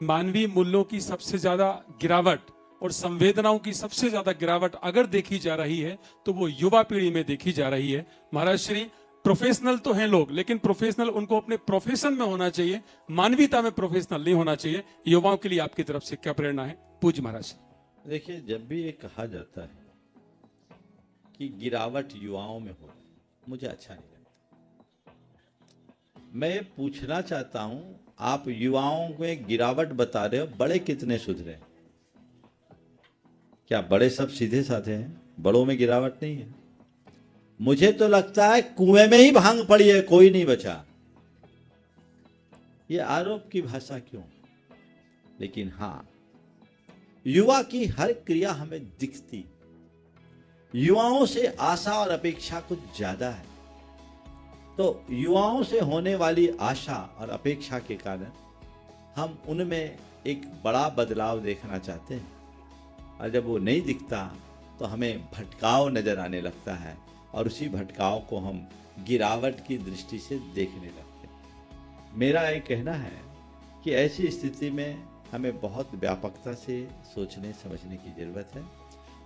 मानवीय मूल्यों की सबसे ज्यादा गिरावट और संवेदनाओं की सबसे ज्यादा गिरावट अगर देखी जा रही है तो वो युवा पीढ़ी में देखी जा रही है। महाराज श्री, प्रोफेशनल तो हैं लोग, लेकिन प्रोफेशनल उनको अपने प्रोफेशन में होना चाहिए, मानवीयता में प्रोफेशनल नहीं होना चाहिए। युवाओं के लिए आपकी तरफ से क्या प्रेरणा है? पूज्य महाराज। देखिए, जब भी ये कहा जाता है कि गिरावट युवाओं में हो, मुझे अच्छा नहीं लगता। मैं पूछना चाहता हूं, आप युवाओं में गिरावट बता रहे हो, बड़े कितने सुधरे? क्या बड़े सब सीधे साधे हैं? बड़ों में गिरावट नहीं है। मुझे तो लगता है कुएं में ही भांग पड़ी है, कोई नहीं बचा। ये आरोप की भाषा क्यों? लेकिन हां, युवा की हर क्रिया हमें दिखती, युवाओं से आशा और अपेक्षा कुछ ज्यादा है। तो युवाओं से होने वाली आशा और अपेक्षा के कारण हम उनमें एक बड़ा बदलाव देखना चाहते हैं, और जब वो नहीं दिखता तो हमें भटकाव नजर आने लगता है, और उसी भटकाव को हम गिरावट की दृष्टि से देखने लगते हैं। मेरा ये कहना है कि ऐसी स्थिति में हमें बहुत व्यापकता से सोचने समझने की जरूरत है।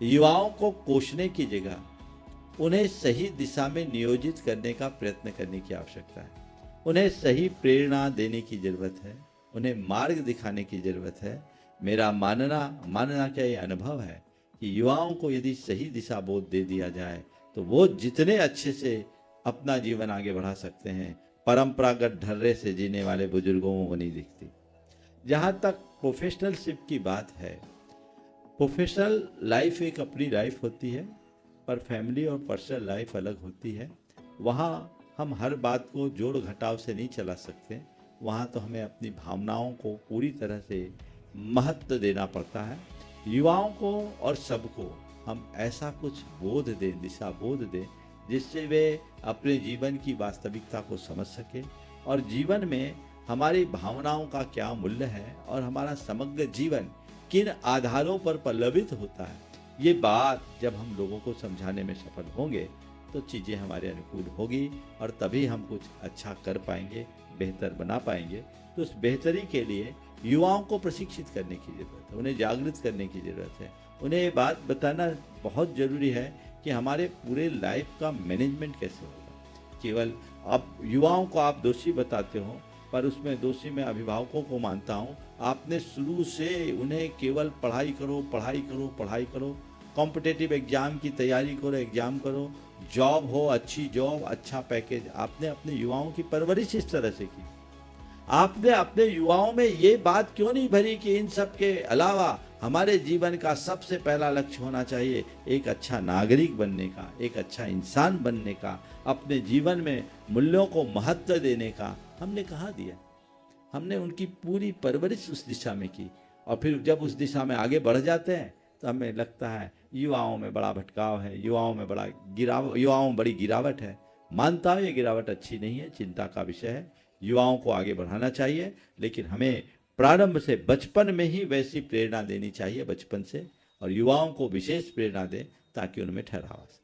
युवाओं को कोसने की जगह उन्हें सही दिशा में नियोजित करने का प्रयत्न करने की आवश्यकता है। उन्हें सही प्रेरणा देने की जरूरत है, उन्हें मार्ग दिखाने की जरूरत है। मेरा मानना क्या, ये अनुभव है कि युवाओं को यदि सही दिशा बोध दे दिया जाए तो वो जितने अच्छे से अपना जीवन आगे बढ़ा सकते हैं, परंपरागत ढर्रे से जीने वाले बुजुर्गों को नहीं दिखती। जहां तक प्रोफेशनलशिप की बात है, प्रोफेशनल लाइफ एक अपनी लाइफ होती है, पर फैमिली और पर्सनल लाइफ अलग होती है। वहाँ हम हर बात को जोड़ घटाव से नहीं चला सकते। वहाँ तो हमें अपनी भावनाओं को पूरी तरह से महत्व देना पड़ता है। युवाओं को और सबको हम ऐसा कुछ बोध दें, दिशा बोध दें, जिससे वे अपने जीवन की वास्तविकता को समझ सके, और जीवन में हमारी भावनाओं का क्या मूल्य है और हमारा समग्र जीवन किन आधारों पर पल्लवित होता है। ये बात जब हम लोगों को समझाने में सफल होंगे तो चीज़ें हमारे अनुकूल होगी, और तभी हम कुछ अच्छा कर पाएंगे, बेहतर बना पाएंगे। तो उस बेहतरी के लिए युवाओं को प्रशिक्षित करने की ज़रूरत है, उन्हें जागृत करने की ज़रूरत है। उन्हें ये बात बताना बहुत ज़रूरी है कि हमारे पूरे लाइफ का मैनेजमेंट कैसे होगा। केवल अब युवाओं को आप दोषी बताते हो, पर उसमें दोषी मैं अभिभावकों को मानता हूँ। आपने शुरू से उन्हें केवल पढ़ाई करो, पढ़ाई करो, पढ़ाई करो, कॉम्पिटिटिव एग्जाम की तैयारी करो, एग्जाम करो, जॉब हो, अच्छी जॉब, अच्छा पैकेज। आपने अपने युवाओं की परवरिश इस तरह से की। आपने अपने युवाओं में ये बात क्यों नहीं भरी कि इन सब के अलावा हमारे जीवन का सबसे पहला लक्ष्य होना चाहिए एक अच्छा नागरिक बनने का, एक अच्छा इंसान बनने का, अपने जीवन में मूल्यों को महत्व देने का। हमने कहाँ दिया? हमने उनकी पूरी परवरिश उस दिशा में की, और फिर जब उस दिशा में आगे बढ़ जाते हैं तो हमें लगता है युवाओं में बड़ा भटकाव है, युवाओं में बड़ी गिरावट है। मानता हूँ ये गिरावट अच्छी नहीं है, चिंता का विषय है। युवाओं को आगे बढ़ाना चाहिए, लेकिन हमें प्रारंभ से बचपन में ही वैसी प्रेरणा देनी चाहिए, बचपन से, और युवाओं को विशेष प्रेरणा दें ताकि उनमें ठहराव आ सके।